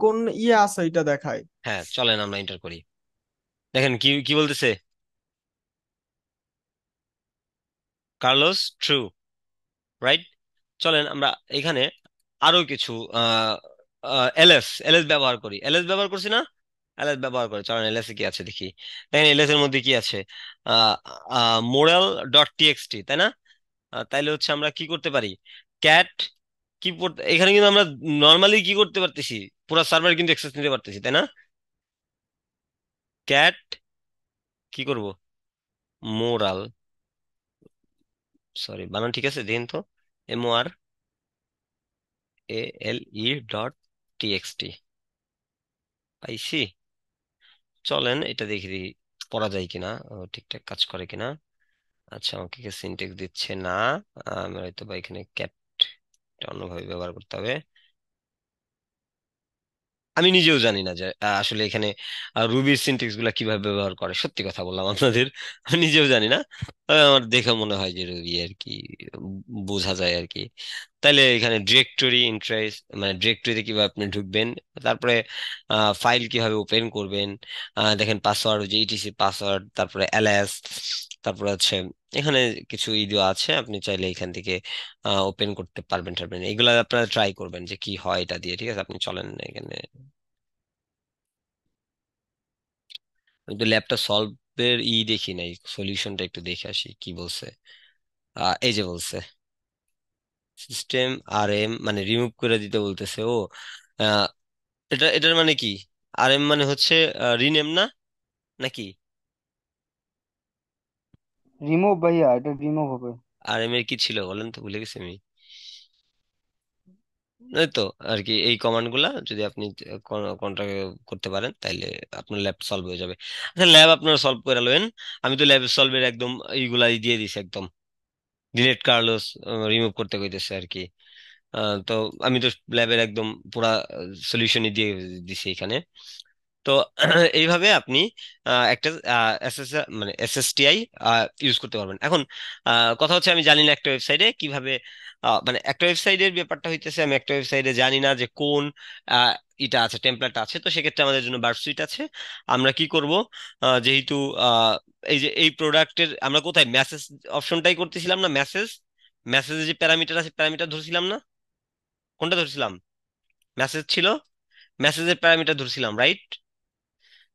Speaker 5: কোন ইয়ে আছে এটা দেখায়।
Speaker 1: হ্যাঁ চলেন আমরা এন্টার করি, দেখেন কি কি বলতেছে। Carlos true, right? চলেন আমরা এখানে আরো কিছু এলএস এলএস ব্যবহার করি, এলএস ব্যবহার করছি না? এলএস ব্যবহার করি, চলেন এলএস এ কি আছে দেখি। দেখেন এলএস এর মধ্যে কি আছে, মোরাল ডট টিএক্সটি, তাই না? তাইলে হচ্ছে আমরা কি করতে পারি, ক্যাট কি এখানে কিন্তু আমরা নর্মালি কি করতে পারতেছি, পুরো সার্ভার কিন্তু অ্যাক্সেস নিতে পারতেছি, তাই না? ক্যাট কি করব, মোরাল, সরি বানান ঠিক আছে দিন তো, MORALE ডট টিএক্সটি, পাইছি। চলেন এটা দেখি দেখি পড়া যায় কিনা, ঠিকঠাক কাজ করে কিনা। আচ্ছা আমাকে সিনটেক্স দিচ্ছে না, আমার হয়তো বা এখানে ক্যাট অন্যভাবে ব্যবহার করতে হবে। আমি নিজেও জানি না যে আসলে এখানে রুবির সিনট্যাক্স গুলা কিভাবে ব্যবহার করে, সত্যি কথা বললাম আপনাদের, আমি নিজেও জানি না। তবে আমার দেখে মনে হয় যে রুবি আর কি বোঝা যায় আর কি। তাইলে এখানে ডিরেক্টরি ইন্টারেস্ট, মানে ডিরেক্টরিতে কিভাবে আপনি ঢুকবেন, তারপরে ফাইল কিভাবে ওপেন করবেন, দেখেন পাসওয়ার্ড, যে ইটিসি পাসওয়ার্ড, তারপরে এলএস, তারপরে হচ্ছে এখানে কিছু ইডিও আছে, আপনি চাইলে এখান থেকে ওপেন করতে পারবেন টারবেন, এগুলা আপনারা ট্রাই করবেন যে কি হয় এটা দিয়ে, ঠিক আছে? আপনি চলেন এখানে, আমি তো ল্যাবটা সলভের দেখি নাই, সলিউশনটা একটু দেখে আসি কি বলছে। এই যে বলছে সিস্টেম RM, মানে রিমুভ করে দিতে বলতেছে ও। আহ, এটার মানে কি? RM মানে হচ্ছে রিনেম না, নাকি?
Speaker 3: রিমুভ ভাইয়া, এটা রিমুভ হবে।
Speaker 1: RM এর কি ছিল বলেন তো, ভুলে গেছি আমি। এই তো আর কি, এই কমান্ড গুলা যদি আপনি কোনটা করতে পারেন তাইলে আপনার ল্যাব সলভ হয়ে যাবে। আচ্ছা ল্যাব আপনারা সলভ করে নেন, আমি তো ল্যাব সলভের একদম এইগুলাই দিয়ে দিছি একদম, ডিলেট কার্লোস রিমুভ করতে কইতেছে আর কি। তো আমি তো ল্যাবের একদম পুরা সলিউশনই দিয়ে দিছি এখানে। তো এইভাবে আপনি একটা মানে SSTI ইউজ করতে পারবেন। এখন কথা হচ্ছে আমি জানি না একটা ওয়েবসাইটে কিভাবে, মানে একটা ওয়েবসাইটের ব্যাপারটা হইতেছে আমি একটা ওয়েবসাইটে জানি না যে কোন আহ, এটা আছে, টেমপ্লেট আছে, তো সেক্ষেত্রে আমাদের জন্য বার্বসুইট আছে। আমরা কি করব, যেহেতু আহ, এই যে এই প্রোডাক্টের আমরা কোথায় মেসেজ অপশনটাই করতেছিলাম না, মেসেজ, মেসেজে যে প্যারামিটার আছে প্যারামিটার ধরছিলাম না, কোনটা ধরছিলাম? মেসেজ ছিল, মেসেজের প্যারামিটার ধরছিলাম, রাইট?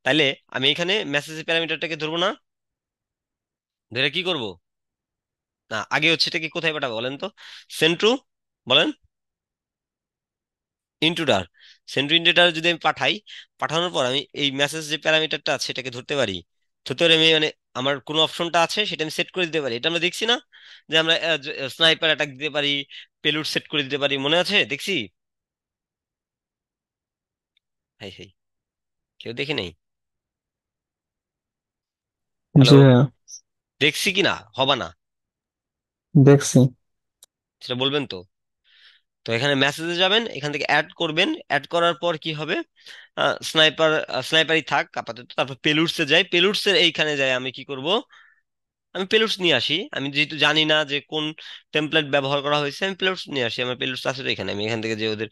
Speaker 1: তাইলে আমি এখানে মেসেজের প্যারামিটারটাকে ধরবো না, ধরে কি করব, না আগে হচ্ছে এটাকে কোথায় পাঠাবো বলেন তো, সেন্ড টু, বলেন, ইনটু ডার, সেন্ড টু ইন্ডেটা যদি আমি পাঠাই, পাঠানোর পর আমি এই মেসেজ যে প্যারামিটারটা আছে এটাকে ধরতে পারি। ধরতে পারি আমি, মানে আমার কোন অপশনটা আছে সেটা আমি সেট করে দিতে পারি। এটা আমরা দেখছি না যে আমরা স্নাইপার অ্যাটাক দিতে পারি, পেলুড সেট করে দিতে পারি, মনে আছে দেখছি? হাই হাই, কেউ দেখি নাই? হ্যালো,
Speaker 6: জি ভাইয়া,
Speaker 1: দেখছি কি না হবা না
Speaker 6: দেখছি।
Speaker 1: সেটা বলবেন তো? তো এখানে মেসেজে যাবেন, এখান থেকে অ্যাড করবেন, অ্যাড করার পর কি হবে, স্নাইপার, স্নাইপারই থাক আপাতত। তারপর পেলুডসে যাই, পেলুডসের এইখানে যাই আমি কি করব, আমি পেলুডস নিয়ে আসি। আমি যেহেতু জানি না যে কোন টেমপ্লেট ব্যবহার করা হয়েছে, আমি পেলুডস নিয়ে আসি। আমার পেলুডস আছে তো এখানে, আমি এখান থেকে যে ওদের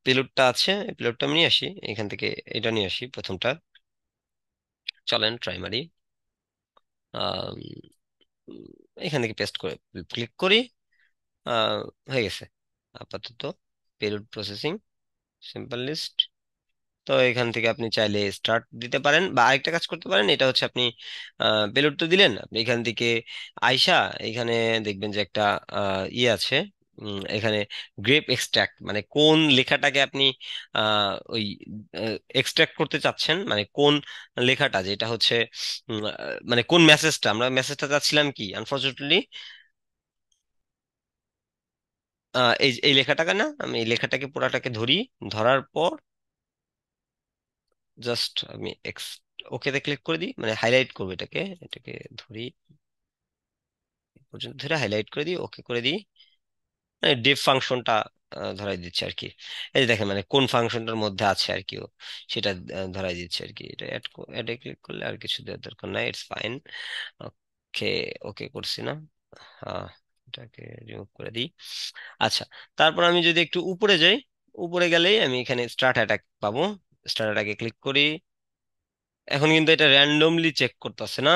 Speaker 1: পেলুডটা আছে এই পেলুডটা আমি নিয়ে আসি এখান থেকে। এটা নিয়ে আসি প্রথমটা, চলেন ট্রাই মারি। আম, উম, এখান থেকে পেস্ট করে ক্লিক করি। আহ, হয়ে গেছে আপাতত পেলুড প্রসেসিং, সিম্পল লিস্ট। তো এখান থেকে আপনি চাইলে স্টার্ট দিতে পারেন, বা আরেকটা কাজ করতে পারেন। এটা হচ্ছে আপনি পেলোড তো দিলেন, আপনি এখান থেকে আইসা এখানে দেখবেন যে একটা ইয়ে আছে, এখানে গ্রেপ এক্সট্রাক্ট, মানে কোন লেখাটাকে আপনি ওই এক্সট্রাক্ট করতে চাচ্ছেন, মানে কোন লেখাটা, যেটা হচ্ছে মানে কোন মেসেজটা, আমরা মেসেজটা চাচ্ছিলাম কি আনফরচুনেটলি এই এই লেখাটাকে না, আমি এই লেখাটাকে পুরাটাকে ধরি। ধরার পর জাস্ট আমি ওকেতে ক্লিক করে দিই, মানে হাইলাইট করবো এটাকে, এটাকে ধরি এই পর্যন্ত, ধরে হাইলাইট করে দিই, ওকে করে দিই। মানে ডিফ ফাংশনটা ধরাই দিচ্ছে আর কি। এই যে দেখেন, মানে কোন ফাংশনটার মধ্যে আছে আর কি ও, সেটা ধরাই দিচ্ছে আর কি। এটা অ্যাডে ক্লিক করলে আর কিছু দেওয়ার দরকার নাই, ইটস ফাইন। ওকে, ওকে করছি না? হ্যাঁ, এটাকে রিমুভ করে দিই। আচ্ছা, তারপর আমি যদি একটু উপরে যাই, উপরে গেলেই আমি এখানে স্টার্ট অ্যাটাক পাবো। স্টার্ট অ্যাটাকে ক্লিক করি। এখন কিন্তু এটা র্যান্ডমলি চেক করতেছে না?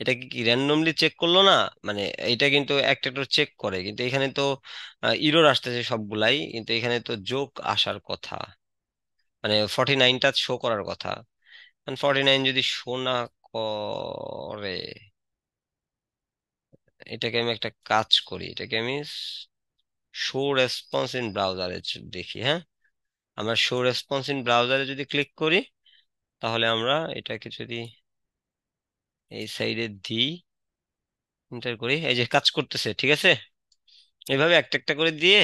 Speaker 1: এটা কি কি র্যান্ডমলি চেক করলো না? মানে এটা কিন্তু একটা একটা চেক করে, কিন্তু এখানে তো ইরর আসতেছে সবগুলাই, কিন্তু এখানে তো যোগ আসার কথা, মানে 49টা শো করার কথা। 49 যদি শো না করে, এটাকে আমি একটা কাজ করি, এটাকে আমি শো রেসপন্স ইন ব্রাউজারে দেখি। হ্যাঁ, আমরা শো রেসপন্স ইন ব্রাউজারে যদি ক্লিক করি, তাহলে আমরা এটাকে যদি এই সাইডে দিই, এন্টার করি, এই যে কাজ করতেছে, ঠিক আছে। এইভাবে একটা একটা করে দিয়ে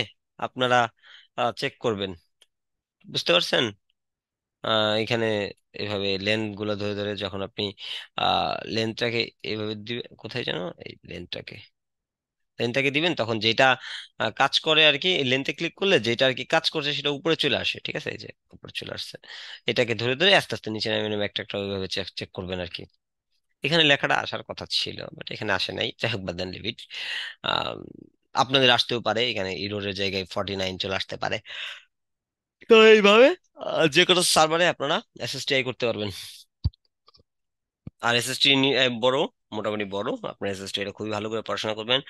Speaker 1: আপনারা চেক করবেন, বুঝতে পারছেন? এখানে এইভাবে লেন্থ গুলো ধরে ধরে যখন আপনি লেন্থটাকে এইভাবে দিবেন, কোথায় যেন এই লেন্থটাকে দিবেন, তখন যেটা কাজ করে আর কি, লেন্থে ক্লিক করলে যেটা আর কি কাজ করছে সেটা উপরে চলে আসে, ঠিক আছে, এই যে উপরে চলে আসছে। এটাকে ধরে ধরে আস্তে আস্তে নিচে নামিয়ে নামিয়ে একটা একটা ওইভাবে চেক চেক করবেন আর কি। এখানে লেখাটা আসার কথা ছিল, বাট এখানে আসে নাই, যাই হোক, বাদ দেন, লিভ ইট। আপনাদের আসতেও পারে, এখানে ইরোরের জায়গায় 49 চলে আসতে পারে। তো এইভাবে যে কোনো সার্ভারে আপনারা এসএসটিআই করতে পারবেন। আর এসএসটি বড়, মোটামুটি বড়, আপনার এসএসটি এটা খুবই ভালো করে পড়াশোনা করবেন,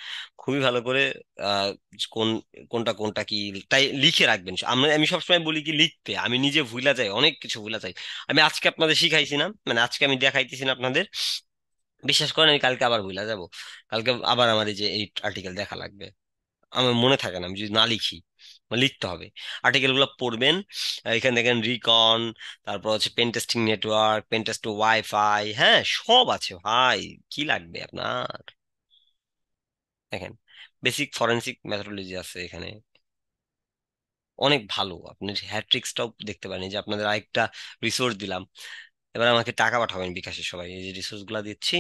Speaker 1: খুবই ভালো করে আহ, কোন কোনটা কোনটা কি তাই লিখে রাখবেন। আমি সবসময় বলি কি লিখতে, আমি নিজে ভুলা যাই, অনেক কিছু ভুলা যাই। আমি আজকে আপনাদের শিখাইছি না, মানে আজকে আমি দেখাইতেছি না আপনাদের, বিশ্বাস করেন আমি কালকে আবার ভুলা যাব। কালকে আবার আমার এই যে এই আর্টিকেল দেখা লাগবে, আমার মনে থাকে না আমি যদি না লিখি। আমার লিখতে হবে, আর্টিকেল গুলো পড়বেন। এখানে দেখেন রিকন, তারপর হচ্ছে pen testing network, pen test wifi, হ্যাঁ সব আছে ভাই, কি লাগবে আপনার? দেখেন, বেসিক ফরেনসিক মেথোডোলজি আছে এখানে, অনেক ভালো। আপনি হ্যাট্রিক্সটাও দেখতে পারেন, এই যে আপনাদের আরেকটা রিসোর্স দিলাম। এবার আমাকে টাকা পাঠাবেন বিকাশে, সবাই এই যে রিসোর্স গুলা দিচ্ছি,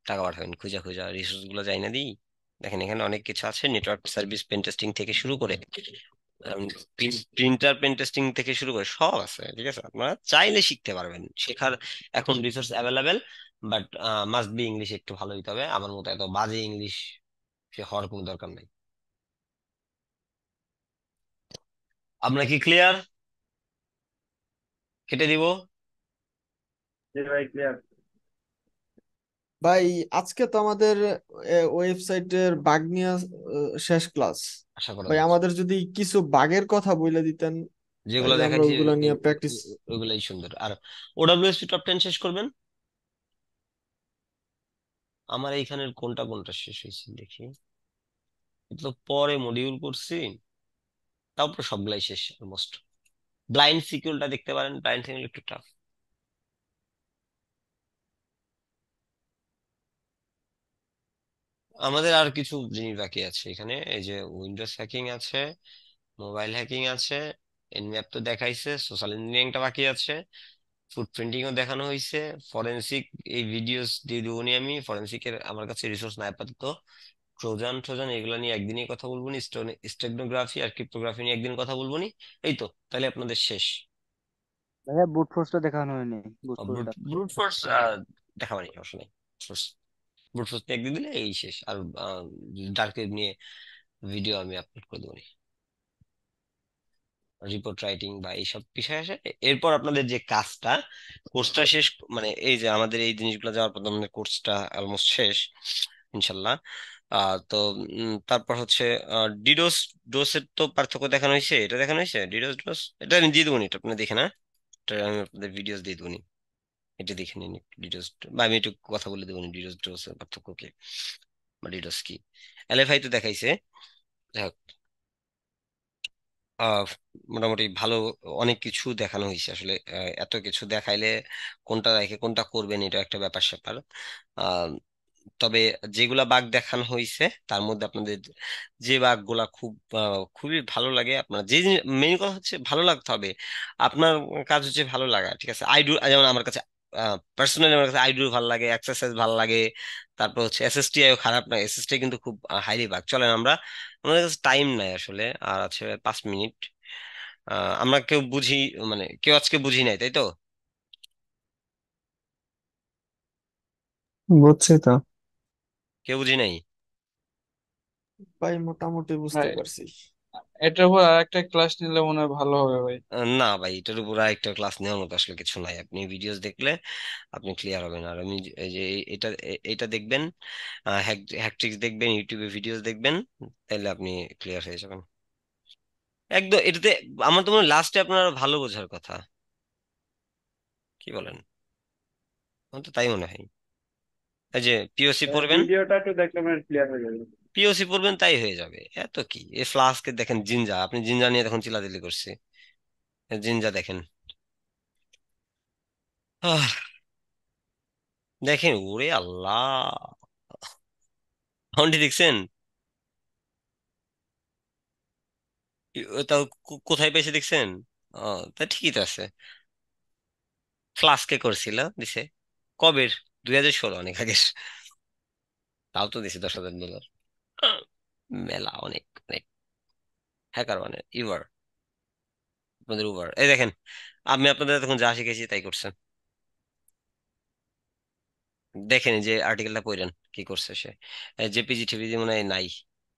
Speaker 1: টাকা পাঠাবেন খুঁজা খুঁজা, রিসোর্স গুলো যাই না দিই। দেখেন এখানে অনেক কিছু আছে, নেটওয়ার্ক সার্ভিস পেন টেস্টিং থেকে শুরু করে প্রিন্টার পেন টেস্টিং থেকে শুরু করে সব আছে, ঠিক আছে। আপনারা চাইলে শিখতে পারবেন, শেখার এখন resource available. But must be English একটু ভালো হইতে হবে, আমার মতো এত বাজে ইংলিশ সে হওয়ার কোনো দরকার নাই। আমরা কি ক্লিয়ার? কেটে দিব?
Speaker 4: জি ভাই, ক্লিয়ার।
Speaker 5: ভাই, আজকে তো আমাদের ওয়েবসাইটের বাগ নিয়ে শেষ ক্লাস।
Speaker 1: আশা করা
Speaker 5: ভাই,
Speaker 1: যাচ্ছে।
Speaker 5: আমাদের যদি কিছু বাগের কথা বলে দিতেন,
Speaker 1: যেগুলো
Speaker 5: তাইলে আমরা
Speaker 1: দেখাচ্ছি
Speaker 5: ওইগুলো নিয়ে প্র্যাকটিস।
Speaker 1: ওইগুলাই সুন্দর। আর ওডাব্লিউএসপি টপ 10 শেষ করবেন। আমার এইখানের কোনটা কোনটা শেষ হয়েছে দেখি, এটা তো পরে মডিউল করছি। তারপর সবগুলাই শেষ অলমোস্ট। ব্লাইন্ড সিকিউরটা দেখতে পারেন, ব্লাইন্ড সিকিউর একটু টাফ। আমাদের আর কিছু জিনিস বাকি আছে এখানে, এই যে উইন্ডোজ হ্যাকিং আছে, মোবাইল হ্যাকিং আছে, এনম্যাপ তো দেখাইছে, সোশ্যাল ইঞ্জিনিয়ারিংটা বাকি আছে, ফুটপ্রিন্টিংও দেখানো হয়েছে, ফরেনসিক এই ভিডিওস দিয়ে দেবনি আমি, ফরেনসিকের আমার কাছে রিসোর্স নাই আপাতত। ট্রোজান ট্রোজান এগুলো নিয়ে একদিনই কথা বলবো নি, স্টেগনোগ্রাফি আর ক্রিপ্টোগ্রাফি নিয়ে একদিন কথা বলবো নি। এই তো তাহলে আপনাদের শেষ।
Speaker 3: ভাইয়া বুট ফোর্সটা দেখানো হয়নি, বুট
Speaker 1: ব্রুট
Speaker 3: ফোর্সটা।
Speaker 1: ব্রুট ফোর্স দেখাবানি, সমস্যা নেই। ব্রুট ফোর্স নিয়ে একদিন দিলে এই শেষ। আর ডার্ক ওয়েব নিয়ে ভিডিও আমি আপলোড করে দেবো, রিপোর্ট রাইটিং বা এইসব বিষয় আসে। এরপর আপনাদের যে কাজটা, কোর্সটা শেষ, মানে এই যে আমাদের এই জিনিসগুলো যাওয়ার পর আমাদের কোর্সটা অলমোস্ট শেষ ইনশাল্লাহ। তো তারপর হচ্ছে ডিডোস ডোসের তো পার্থক্য দেখানো হয়েছে, এটা দেখানো হয়েছে ডিডোস ডোস, এটা আমি দিয়ে দেবো এটা আপনি দেখে না, এটা আমি আপনাদের ভিডিওস দিয়ে দেবো, এটা দেখে নিন ডিডোস, বা আমি একটু কথা বলে দেবো ডিডোস ডোসের পার্থক্য কি বা ডিডোস কি। এলএফআই তো দেখাইছে। যাই হোক, আহ মোটামুটি ভালো অনেক কিছু দেখানো হয়েছে আসলে। এত কিছু দেখাইলে কোনটা রেখে কোনটা করবেন এটা একটা ব্যাপার স্যাপার। আহ, তবে যেগুলা বাগ দেখানো হয়েছে তার মধ্যে আপনাদের যে বাগ গুলা খুবই ভালো লাগে, আপনার যে মেইন কথা হচ্ছে ভালো লাগতে হবে। আপনার কাজ হচ্ছে ভালো লাগা, ঠিক আছে। আইডু যেমন আমার কাছে পার্সোনালি আমার কাছে আইডু ভালো লাগে, এক্সারসাইজ ভালো লাগে। তারপর হচ্ছে এসএসটিআই খারাপ না, এসএসটি কিন্তু খুব হাইলি বাগ। চলেন আমরা, আমাদের কাছে টাইম নাই আসলে, আর আছে 5 মিনিট। আমরা কেউ বুঝি, মানে কেউ আজকে বুঝি নাই তাই তো?
Speaker 6: বুঝছি তো।
Speaker 1: কেউ বুঝি নাই।
Speaker 5: ভাই মোটামুটি বুঝতে
Speaker 7: ভাই
Speaker 5: পারছি।
Speaker 7: এটার উপর আর একটা ক্লাস নিলে মনে হয় ভালো হবে ভাই।
Speaker 1: না ভাই, এটার উপর একটা ক্লাস নেওয়ার মতো আসলে কিছু নাই, আপনি ভিডিওস দেখলে আপনি ক্লিয়ার হবেন। আর আমি এই যে এটা এটা দেখবেন, হ্যাকট্রিক্স দেখবেন, ইউটিউবে ভিডিওস দেখবেন, তাহলে আপনি ক্লিয়ার হয়ে যাবেন একদম এটাতে। আমার তো মনে হয় লাস্টে আপনার আরো ভালো বোঝার কথা, কি বলেন? আমার তো তাই মনে হয়। এই যে পিওসি পড়বেন,
Speaker 4: ভিডিওটা একটু দেখলে মানে ক্লিয়ার হয়ে যাবে।
Speaker 1: পিওসি পড়বেন তাই হয়ে যাবে। এত কি এ ফ্লাস্কে দেখেন, জিনজা, আপনি জিনজা নিয়ে তখন চিল্লাচিল্লি করছে, জিনজা দেখেন। আহ, দেখেন ওরে আল্লাহ, ফাউন্ডি দেখছেন? তাও কোথায় পেয়েছে দেখছেন? ও, তা ঠিকই তো আছে। ফ্লাস্কে করছিল দিছে, কবের? 2016, অনেক আগের। তাও তো দিছে $10,000। মেলা অনেক অনেক। হ্যাকার মানে ইউবার, আপনাদের উবার। এই দেখেন, আমি আপনাদের তখন যা শিখেছি তাই করছেন। দেখেন এই যে আর্টিকেলটা পড়েন কি করছে সে। জেপিজি টেপিজি মনে হয় নাই,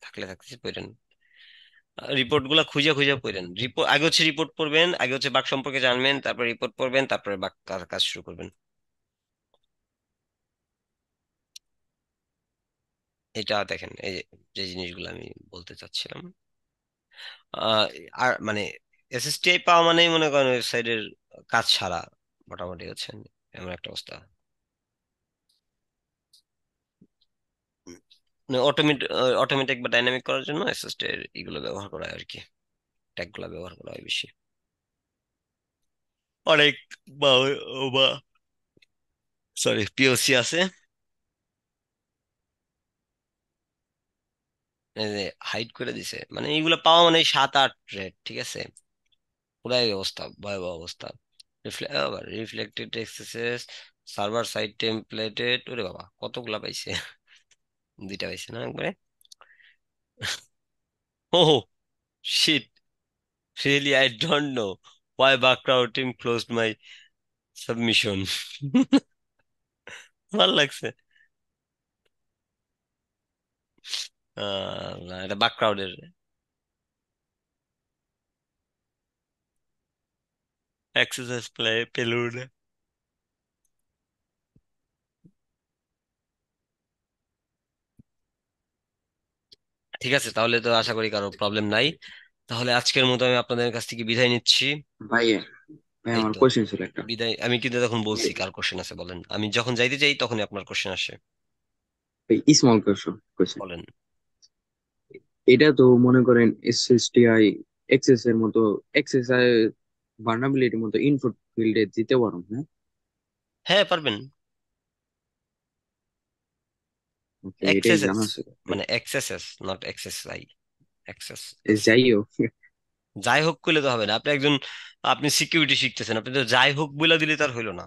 Speaker 1: থাকলে থাকতেছে পড়েন। রিপোর্ট গুলা খুঁজে খুঁজে পড়েন। রিপোর্ট আগে হচ্ছে রিপোর্ট পড়বেন, আগে হচ্ছে বাক সম্পর্কে জানবেন, তারপর রিপোর্ট পড়বেন, তারপরে বাক কাজ শুরু করবেন। এটা দেখেন এই যে, যে জিনিসগুলো আমি বলতে চাচ্ছিলাম। আহ, আর মানে এসএসটিআই পাওয়া মানেই মনে করেন ওয়েবসাইটের কাজ ছাড়া মোটামুটি হচ্ছে এমন একটা অবস্থা। মানে অটোমেটিক বা ডাইনামিক করার জন্য এসএসটিআই এগুলো ব্যবহার করা হয় আর কি, ট্যাগ গুলো ব্যবহার করা হয় বেশি। অনেক বা বা সরি পিওসি আছে, হাইড করে দিছে, মানে এইগুলো পাওয়া মানে 7-8 রেট, ঠিক আছে। পুরাই অবস্থা, ভয়াবহ অবস্থা। রিফ্লেক্টেড এক্সেসেস, সার্ভার সাইড টেমপ্লেটেড, ওরে বাবা কতগুলা পাইছে। দুইটা পাইছে না একবারে। Oh shit, really I don't know why backrouting closed my submission. ভাল লাগছে। না, এটা বাকক্রাউডের এক্সারসাইজ প্লে পেলুড। ঠিক আছে, তাহলে তো আশা করি কারো প্রবলেম নাই। তাহলে আজকের মতো আমি আপনাদের কাছ থেকে বিদায় নিচ্ছি।
Speaker 8: ভাই ভাই
Speaker 1: এই
Speaker 8: আমার
Speaker 1: তো
Speaker 8: কোশ্চেন ছিল একটা।
Speaker 1: বিদায়, আমি কিন্তু তখন বলছি কার কোশ্চেন আছে বলেন, আমি যখন যাইতে চাই তখনই আপনার কোশ্চেন আসে।
Speaker 8: Small question.
Speaker 1: বলেন।
Speaker 8: এটা তো মনে করেন এসএসটিআই এক্সেস এর মতো, এক্সেস আর ভার্নাবিলিটির মতো ইনপুট ফিল্ডে দিতে পারো, হ্যাঁ?
Speaker 1: হ্যাঁ, পারবেন।
Speaker 8: ওকে, এটাই
Speaker 1: এক্সএসএস
Speaker 8: জানা ছিল।
Speaker 1: মানে এক্সএসএস, নট এক্সএসআই, এক্সএস।
Speaker 8: যাই হোক।
Speaker 1: যাই হোক করলে তো হবে না। আপনি সিকিউরিটি শিখতেছেন, আপনি তো যাই হোক বলে দিলে তার হইলো না।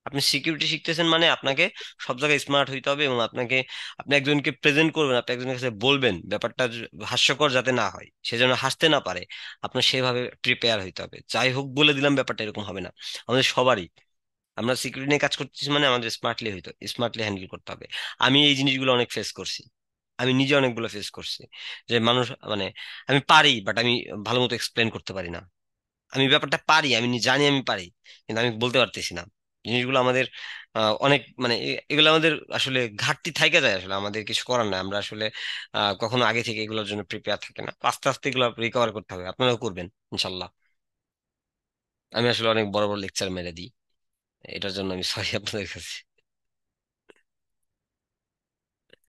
Speaker 1: আপনি সিকিউরিটি শিখতেছেন মানে আপনাকে সব জায়গায় স্মার্ট হইতে হবে, এবং আপনি একজনকে প্রেজেন্ট করবেন, আপনি একজনের কাছে বলবেন ব্যাপারটা হাস্যকর যাতে না হয়, সে যেন হাসতে না পারে। আপনার সেভাবে প্রিপেয়ার হইতে হবে। যাই হোক বলে দিলাম ব্যাপারটা এরকম হবে না। আমাদের সবারই, আমরা সিকিউরিটি নিয়ে কাজ করতেছি মানে আমাদের স্মার্টলি হ্যান্ডেল করতে হবে। আমি এই জিনিসগুলো অনেক ফেস করছি, আমি নিজে অনেকগুলো ফেস করছি। যে মানুষ মানে, আমি পারি বাট আমি ভালো মতো এক্সপ্লেন করতে পারি না। আমি ব্যাপারটা পারি, জানি আমি পারি, কিন্তু আমি বলতে পারতেছি না। জিনিসগুলো আমাদের অনেক মানে এগুলো আমাদের আসলে ঘাটতি থাইকা যায়। আসলে আমাদের কিছু করার নাই, আমরা আসলে কখনো আগে থেকে এগুলোর জন্য প্রিপেয়ার থাকে না। আস্তে আস্তে এগুলো রিকভার করতে হবে, আপনারাও করবেন ইনশাল্লাহ। আমি আসলে অনেক বড় বড় লেকচার মেরে দিই, এটার জন্য আমি সরি আপনাদের কাছে।